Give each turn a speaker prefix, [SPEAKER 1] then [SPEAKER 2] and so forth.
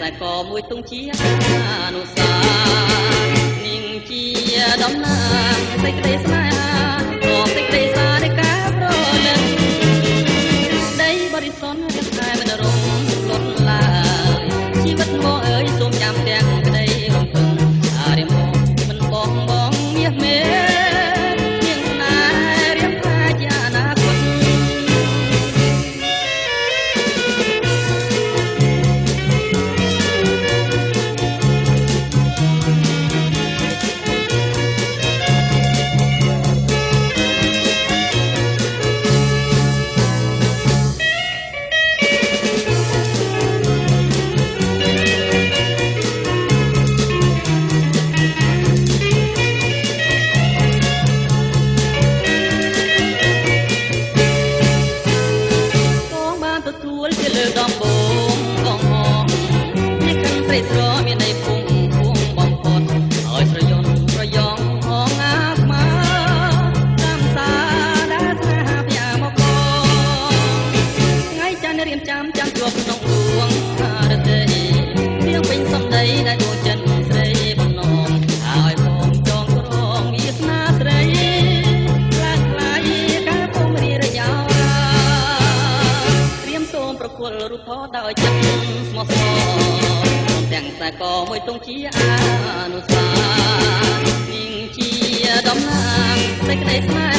[SPEAKER 1] តែក៏មួយទងជាអនុសានាងជាតំណាងសេចក្តីស្នេហាក៏សេចក្តីសារនៃការប្រលឹងដីបរិសុទ្ធរាងកាយមិនរំលត់ឡើយជីវិតមកអើយសូមចាំទាំងក្តីរំពឹងអារិមមិនបងមាសមេនាងស្នេហ៍រៀងថាជាអនាគតជាលើដំបងបងហងនេះខឹងព្រៃស្រមានន័យពុងបំផុតឲ្យស្រយន់ប្រយងហងអាស្មាតាមសាដែលស្នេហាផ្ញើមកថ្ងៃច័ន្ទរៀបចាំជាប់ក្នុងដួងរទេរៀងពេញសំដីដែលដួងចិត្តស្រីបំណងឲ្យបងចងក្រងវាសនាស្រីខ្លាំងខ្លាយការពុំរីរយោសូមប្រគល់រូបថតដោយចិត្តស្មោះស្មរទាំងតែក៏មួយទងជាអនុស្សាវរីយ៍នាងជាតំណាងសេចក្តីស្នេ